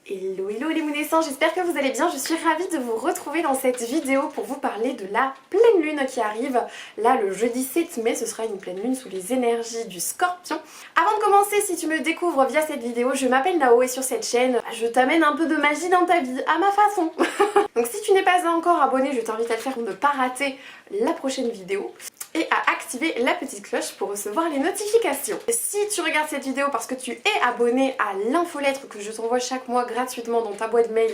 Hello hello les Moonessants, j'espère que vous allez bien, je suis ravie de vous retrouver dans cette vidéo pour vous parler de la pleine lune qui arrive. Là le jeudi 7 mai, ce sera une pleine lune sous les énergies du Scorpion. Avant de commencer, si tu me découvres via cette vidéo, je m'appelle Nao et sur cette chaîne, je t'amène un peu de magie dans ta vie, à ma façon. Donc si tu n'es pas encore abonné, je t'invite à le faire pour ne pas rater la prochaine vidéo et à activer la petite cloche pour recevoir les notifications. Si tu regardes cette vidéo parce que tu es abonné à l'infolettre que je t'envoie chaque mois gratuitement dans ta boîte mail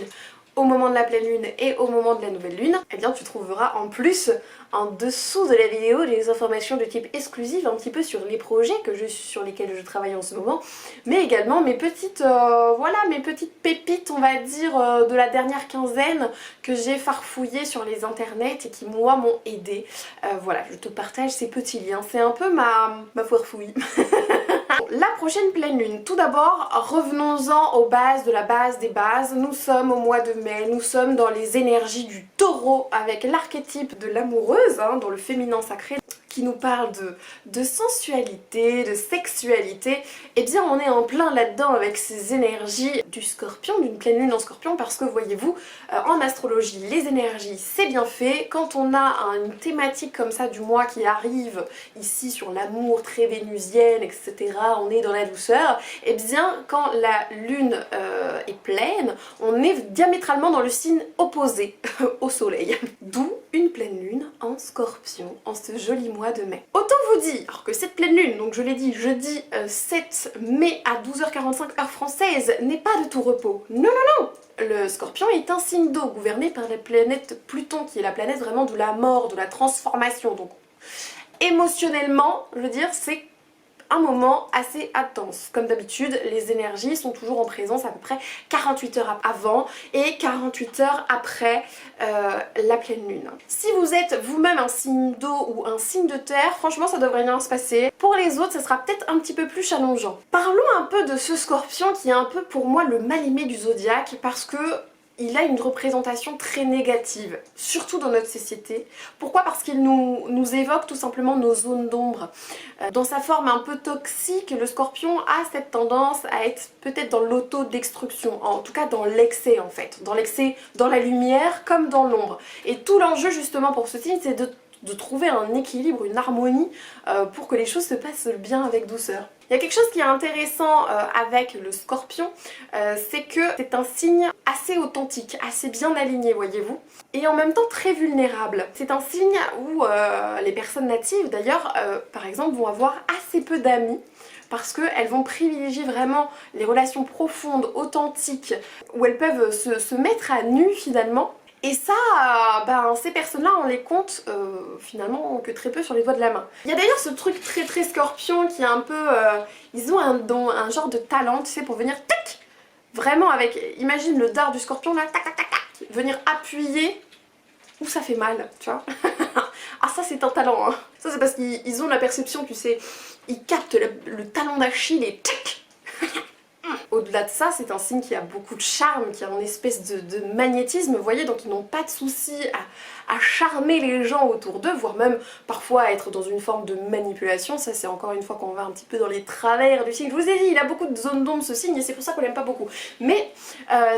au moment de la pleine lune et au moment de la nouvelle lune, eh bien tu trouveras en plus en dessous de la vidéo des informations de type exclusif un petit peu sur les projets sur lesquels je travaille en ce moment, mais également mes petites voilà, mes petites pépites on va dire de la dernière quinzaine que j'ai farfouillées sur les internets et qui moi m'ont aidé. Voilà, je te partage ces petits liens, c'est un peu ma foirefouille. La prochaine pleine lune, tout d'abord revenons-en aux bases de la base des bases. Nous sommes au mois de mai, nous sommes dans les énergies du taureau avec l'archétype de l'amoureuse, dans le féminin sacré, qui nous parle de sensualité, de sexualité. Et bien on est en plein là-dedans avec ces énergies du Scorpion, d'une pleine lune en Scorpion, parce que voyez-vous, en astrologie, les énergies c'est bien fait. Quand on a une thématique comme ça du mois qui arrive ici sur l'amour, très vénusienne, etc., on est dans la douceur, et bien quand la lune est pleine, on est diamétralement dans le signe opposé au soleil. D'où une pleine lune en Scorpion, en ce joli mois de mai. Autant vous dire que cette pleine lune, donc je l'ai dit jeudi 7 mai à 12h45 heure française, n'est pas de tout repos. Non, non, non! Le Scorpion est un signe d'eau gouverné par la planète Pluton, qui est la planète vraiment de la mort, de la transformation. Donc émotionnellement, je veux dire, c'est un moment assez intense. Comme d'habitude, les énergies sont toujours en présence à peu près 48 heures avant et 48 heures après la pleine lune. Si vous êtes vous-même un signe d'eau ou un signe de terre, franchement ça devrait bien se passer. Pour les autres, ça sera peut-être un petit peu plus challengeant. Parlons un peu de ce Scorpion qui est un peu pour moi le mal-aimé du zodiaque parce que il a une représentation très négative, surtout dans notre société. Pourquoi? Parce qu'il nous évoque tout simplement nos zones d'ombre. Dans sa forme un peu toxique, le Scorpion a cette tendance à être peut-être dans l'auto-destruction, en tout cas dans l'excès en fait. Dans l'excès, dans la lumière comme dans l'ombre. Et tout l'enjeu justement pour ce signe, c'est de trouver un équilibre, une harmonie pour que les choses se passent bien avec douceur. Il y a quelque chose qui est intéressant avec le Scorpion, c'est que c'est un signe assez authentique, assez bien aligné, voyez-vous, et en même temps très vulnérable. C'est un signe où les personnes natives, d'ailleurs, par exemple, vont avoir assez peu d'amis, parce qu'elles vont privilégier vraiment les relations profondes, authentiques, où elles peuvent se mettre à nu finalement. Et ça, ces personnes-là, on les compte finalement que très peu sur les doigts de la main. Il y a d'ailleurs ce truc très très Scorpion qui est un peu... ils ont un don, un genre de talent, tu sais, pour venir tac, vraiment avec... Imagine le dard du Scorpion là, tac tac tac tac, venir appuyer où ça fait mal, tu vois. Ah ça c'est un talent, hein. Ça c'est parce qu'ils ont la perception, tu sais, ils captent le talon d'Achille et tac. Au-delà de ça, c'est un signe qui a beaucoup de charme, qui a une espèce de magnétisme, vous voyez, donc ils n'ont pas de souci à charmer les gens autour d'eux, voire même parfois à être dans une forme de manipulation. Ça c'est encore une fois qu'on va un petit peu dans les travers du signe. Je vous ai dit, il a beaucoup de zones d'ombre ce signe et c'est pour ça qu'on l'aime pas beaucoup. Mais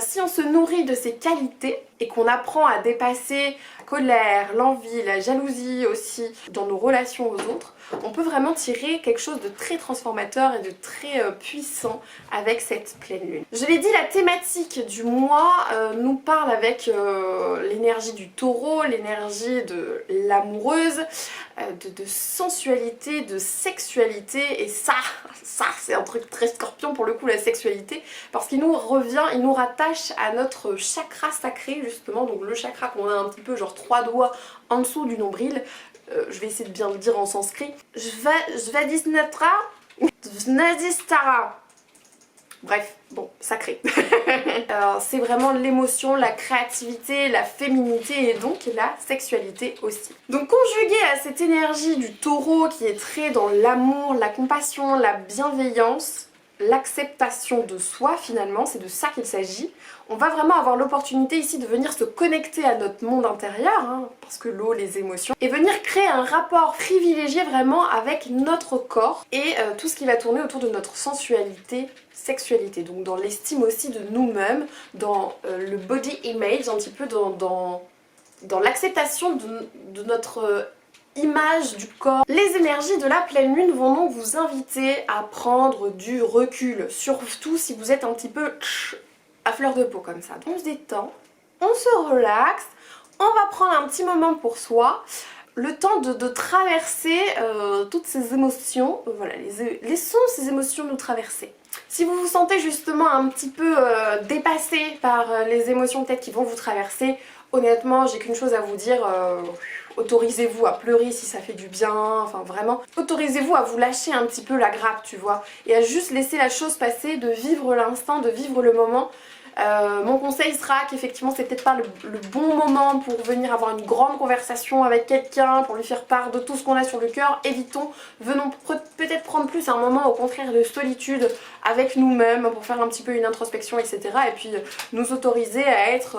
si on se nourrit de ses qualités et qu'on apprend à dépasser la colère, l'envie, la jalousie aussi dans nos relations aux autres, on peut vraiment tirer quelque chose de très transformateur et de très puissant avec cette pleine lune. Je l'ai dit, la thématique du mois nous parle avec l'énergie du taureau, l'énergie de l'amoureuse, de sensualité, de sexualité, et ça c'est un truc très Scorpion pour le coup, la sexualité, parce qu'il nous revient, il nous rattache à notre chakra sacré justement, donc le chakra qu'on a un petit peu genre 3 doigts en dessous du nombril. Je vais essayer de bien le dire en sanskrit. Svadhisthana. Bref, bon, sacré. C'est vraiment l'émotion, la créativité, la féminité et donc la sexualité aussi. Donc conjugué à cette énergie du taureau qui est très dans l'amour, la compassion, la bienveillance, l'acceptation de soi finalement, c'est de ça qu'il s'agit. On va vraiment avoir l'opportunité ici de venir se connecter à notre monde intérieur, hein, parce que l'eau, les émotions, et venir créer un rapport privilégié vraiment avec notre corps et tout ce qui va tourner autour de notre sensualité, sexualité, donc dans l'estime aussi de nous-mêmes, dans le body image, un petit peu dans l'acceptation de notre image du corps. Les énergies de la pleine lune vont donc vous inviter à prendre du recul, surtout si vous êtes un petit peu à fleur de peau comme ça. On se détend, on se relaxe, on va prendre un petit moment pour soi, le temps de traverser toutes ces émotions, voilà, laissons ces émotions nous traverser. Si vous vous sentez justement un petit peu dépassé par les émotions peut-être qui vont vous traverser, honnêtement j'ai qu'une chose à vous dire, autorisez-vous à pleurer si ça fait du bien, enfin vraiment, autorisez-vous à vous lâcher un petit peu la grappe, tu vois, et à juste laisser la chose passer, de vivre l'instant, de vivre le moment. Mon conseil sera qu'effectivement c'est peut-être pas le bon moment pour venir avoir une grande conversation avec quelqu'un, pour lui faire part de tout ce qu'on a sur le cœur. Évitons, venons peut-être prendre plus un moment au contraire de solitude avec nous-mêmes pour faire un petit peu une introspection, etc. Et puis nous autoriser à être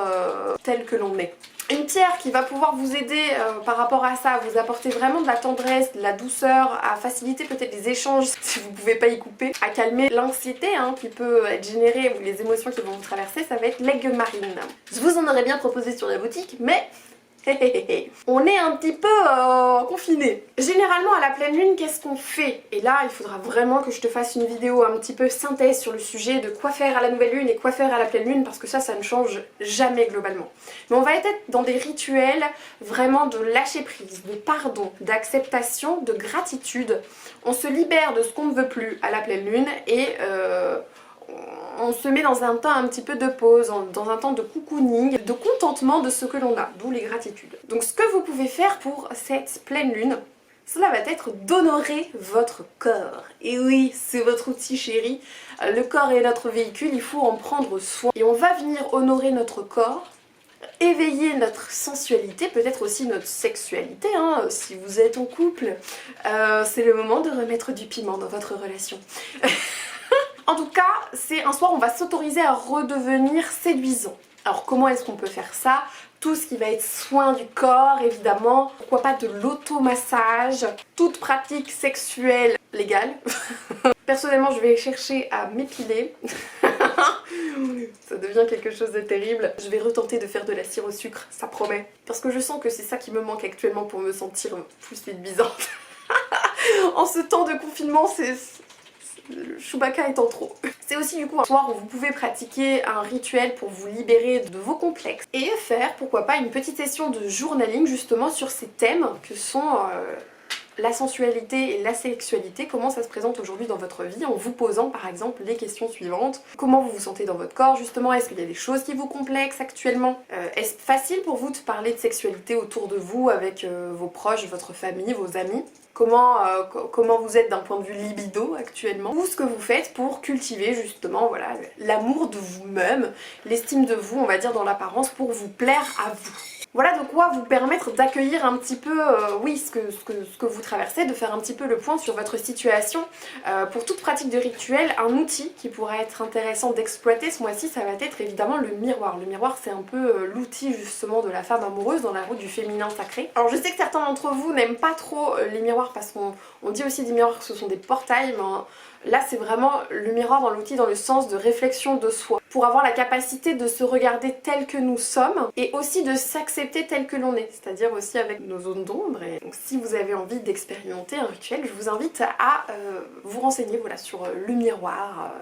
tel que l'on est. Une pierre qui va pouvoir vous aider par rapport à ça, à vous apporter vraiment de la tendresse, de la douceur, à faciliter peut-être les échanges si vous ne pouvez pas y couper, à calmer l'anxiété qui peut être générée ou les émotions qui vont vous traverser, ça va être l'aigle marine. Je vous en aurais bien proposé sur la boutique, mais on est un petit peu confiné. Généralement à la pleine lune, qu'est-ce qu'on fait? Et là il faudra vraiment que je te fasse une vidéo un petit peu synthèse sur le sujet de quoi faire à la nouvelle lune et quoi faire à la pleine lune, parce que ça ne change jamais globalement. Mais on va être dans des rituels vraiment de lâcher prise, de pardon, d'acceptation, de gratitude. On se libère de ce qu'on ne veut plus à la pleine lune et on se met dans un temps un petit peu de pause, dans un temps de cocooning, de contentement de ce que l'on a, d'où les gratitudes. Donc ce que vous pouvez faire pour cette pleine lune, cela va être d'honorer votre corps. Et oui, c'est votre outil chéri, le corps est notre véhicule, il faut en prendre soin. Et on va venir honorer notre corps, éveiller notre sensualité, peut-être aussi notre sexualité, si vous êtes en couple. C'est le moment de remettre du piment dans votre relation. En tout cas, c'est un soir où on va s'autoriser à redevenir séduisant. Alors comment est-ce qu'on peut faire ça? Tout ce qui va être soin du corps, évidemment. Pourquoi pas de l'automassage, toute pratique sexuelle légale. Personnellement, je vais chercher à m'épiler. Ça devient quelque chose de terrible. Je vais retenter de faire de la cire au sucre, ça promet. Parce que je sens que c'est ça qui me manque actuellement pour me sentir plus séduisante. En ce temps de confinement, le Chewbacca étant trop. C'est aussi du coup un soir où vous pouvez pratiquer un rituel pour vous libérer de vos complexes et faire pourquoi pas une petite session de journaling justement sur ces thèmes que sont la sensualité et la sexualité, comment ça se présente aujourd'hui dans votre vie, en vous posant par exemple les questions suivantes. Comment vous vous sentez dans votre corps justement? Est-ce qu'il y a des choses qui vous complexent actuellement? Est-ce facile pour vous de parler de sexualité autour de vous avec vos proches, votre famille, vos amis? Comment vous êtes d'un point de vue libido actuellement, ou ce que vous faites pour cultiver justement voilà, l'amour de vous-même, l'estime de vous, on va dire dans l'apparence, pour vous plaire à vous. Voilà de quoi vous permettre d'accueillir un petit peu, oui, ce que vous traversez, de faire un petit peu le point sur votre situation. Pour toute pratique de rituel, un outil qui pourrait être intéressant d'exploiter ce mois-ci, ça va être évidemment le miroir. Le miroir, c'est un peu l'outil justement de la femme amoureuse dans la route du féminin sacré. Alors je sais que certains d'entre vous n'aiment pas trop les miroirs parce qu'on dit aussi des miroirs que ce sont des portails, mais là c'est vraiment le miroir dans l'outil dans le sens de réflexion de soi. Pour avoir la capacité de se regarder tel que nous sommes et aussi de s'accepter tel que l'on est, c'est-à-dire aussi avec nos zones d'ombre. Et donc si vous avez envie d'expérimenter un rituel, je vous invite à vous renseigner voilà, sur le miroir.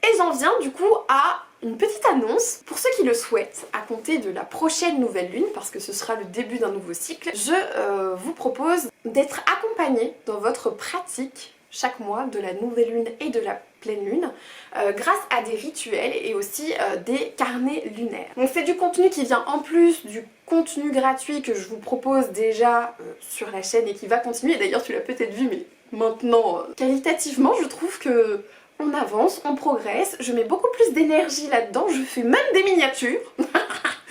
Et j'en viens du coup à une petite annonce pour ceux qui le souhaitent. À compter de la prochaine nouvelle lune, parce que ce sera le début d'un nouveau cycle, je vous propose d'être accompagné dans votre pratique chaque mois de la nouvelle lune et de la pleine lune grâce à des rituels et aussi des carnets lunaires. Donc c'est du contenu qui vient en plus du contenu gratuit que je vous propose déjà sur la chaîne et qui va continuer. D'ailleurs tu l'as peut-être vu, mais maintenant qualitativement je trouve que on avance, on progresse, je mets beaucoup plus d'énergie là-dedans, je fais même des miniatures.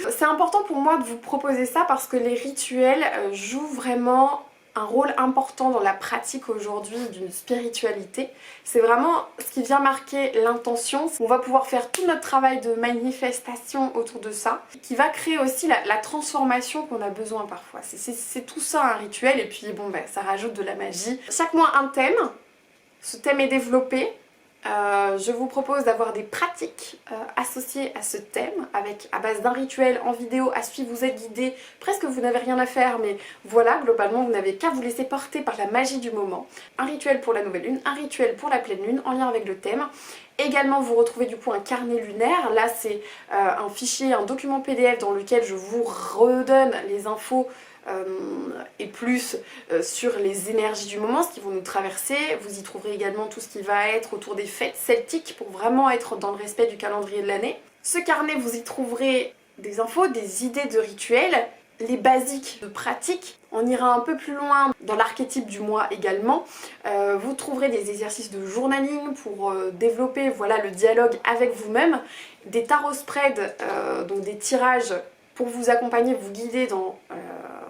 C'est important pour moi de vous proposer ça parce que les rituels jouent vraiment un rôle important dans la pratique aujourd'hui d'une spiritualité. C'est vraiment ce qui vient marquer l'intention. On va pouvoir faire tout notre travail de manifestation autour de ça, qui va créer aussi la transformation qu'on a besoin parfois. C'est tout ça un rituel, et puis bon ben ça rajoute de la magie. Chaque mois un thème, ce thème est développé. Je vous propose d'avoir des pratiques associées à ce thème à base d'un rituel en vidéo à suivre, vous êtes guidé, presque vous n'avez rien à faire mais voilà, globalement vous n'avez qu'à vous laisser porter par la magie du moment. Un rituel pour la nouvelle lune, un rituel pour la pleine lune en lien avec le thème. Également vous retrouvez du coup un carnet lunaire, là c'est un fichier, un document PDF dans lequel je vous redonne les infos et plus sur les énergies du moment, ce qui vont nous traverser. Vous y trouverez également tout ce qui va être autour des fêtes celtiques pour vraiment être dans le respect du calendrier de l'année. Ce carnet, vous y trouverez des infos, des idées de rituels, les basiques de pratique. On ira un peu plus loin dans l'archétype du mois également. Vous trouverez des exercices de journaling pour développer voilà, le dialogue avec vous-même, des tarot spreads, donc des tirages pour vous accompagner, vous guider dans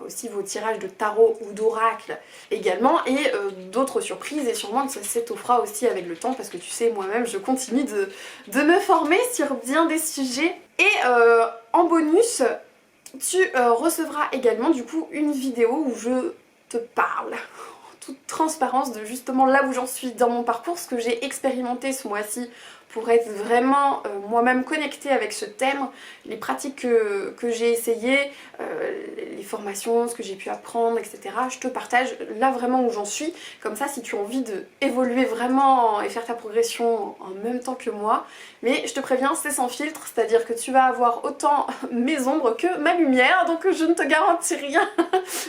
aussi vos tirages de tarot ou d'oracle également, et d'autres surprises, et sûrement que ça s'étoffera aussi avec le temps parce que tu sais, moi-même je continue de me former sur bien des sujets. Et en bonus, tu recevras également du coup une vidéo où je te parle en toute transparence de justement là où j'en suis dans mon parcours, ce que j'ai expérimenté ce mois-ci pour être vraiment moi-même connectée avec ce thème, les pratiques que j'ai essayées, les formations, ce que j'ai pu apprendre, etc. Je te partage là vraiment où j'en suis, comme ça si tu as envie d'évoluer vraiment et faire ta progression en même temps que moi. Mais je te préviens, c'est sans filtre, c'est-à-dire que tu vas avoir autant mes ombres que ma lumière, donc je ne te garantis rien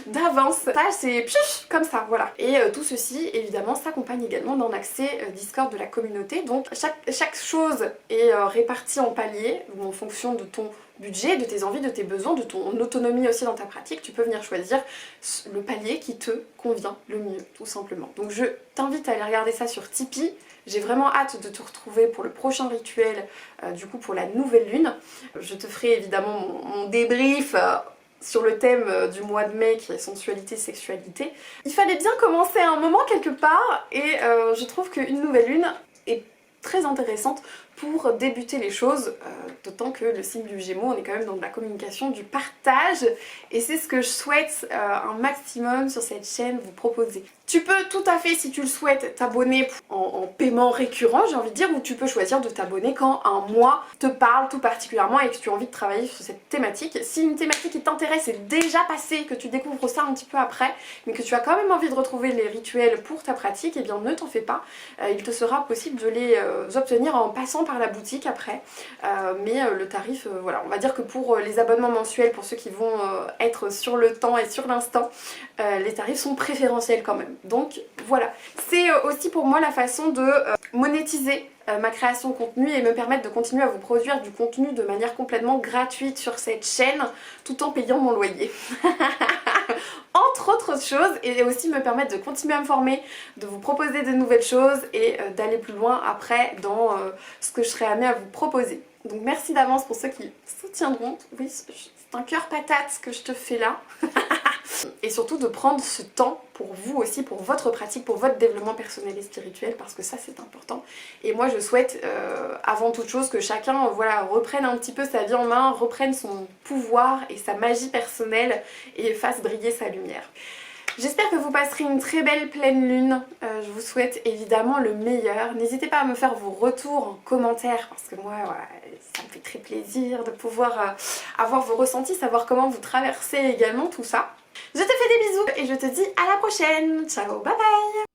d'avance. Ça c'est comme ça, voilà. Et tout ceci évidemment s'accompagne également d'un accès Discord de la communauté, donc chaque chose est répartie en paliers ou en fonction de ton budget, de tes envies, de tes besoins, de ton autonomie aussi dans ta pratique. Tu peux venir choisir le palier qui te convient le mieux, tout simplement. Donc je t'invite à aller regarder ça sur Tipeee. J'ai vraiment hâte de te retrouver pour le prochain rituel, du coup pour la nouvelle lune. Je te ferai évidemment mon débrief sur le thème du mois de mai qui est sensualité, sexualité. Il fallait bien commencer à un moment quelque part, et je trouve qu'une nouvelle lune est très intéressante pour débuter les choses, d'autant que le signe du Gémeaux, on est quand même dans de la communication, du partage, et c'est ce que je souhaite un maximum sur cette chaîne vous proposer. Tu peux tout à fait, si tu le souhaites, t'abonner en paiement récurrent, j'ai envie de dire, ou tu peux choisir de t'abonner quand un mois te parle tout particulièrement et que tu as envie de travailler sur cette thématique. Si une thématique qui t'intéresse est déjà passée, que tu découvres ça un petit peu après, mais que tu as quand même envie de retrouver les rituels pour ta pratique, eh bien ne t'en fais pas, il te sera possible de les obtenir en passant par la boutique après, mais le tarif, voilà, on va dire que pour les abonnements mensuels, pour ceux qui vont être sur le temps et sur l'instant, les tarifs sont préférentiels quand même. Donc voilà, c'est aussi pour moi la façon de monétiser ma création de contenu et me permettre de continuer à vous produire du contenu de manière complètement gratuite sur cette chaîne tout en payant mon loyer. Entre autres choses, et aussi me permettre de continuer à me former, de vous proposer de nouvelles choses et d'aller plus loin après dans ce que je serai amenée à vous proposer. Donc merci d'avance pour ceux qui soutiendront. Oui, c'est un cœur patate que je te fais là. Et surtout de prendre ce temps pour vous aussi, pour votre pratique, pour votre développement personnel et spirituel, parce que ça c'est important. Et moi je souhaite avant toute chose que chacun voilà, reprenne un petit peu sa vie en main, reprenne son pouvoir et sa magie personnelle et fasse briller sa lumière. J'espère que vous passerez une très belle pleine lune, je vous souhaite évidemment le meilleur. N'hésitez pas à me faire vos retours en commentaire parce que moi voilà, ça me fait très plaisir de pouvoir avoir vos ressentis, savoir comment vous traversez également tout ça. Je te fais des bisous et je te dis à la prochaine. Ciao, bye bye.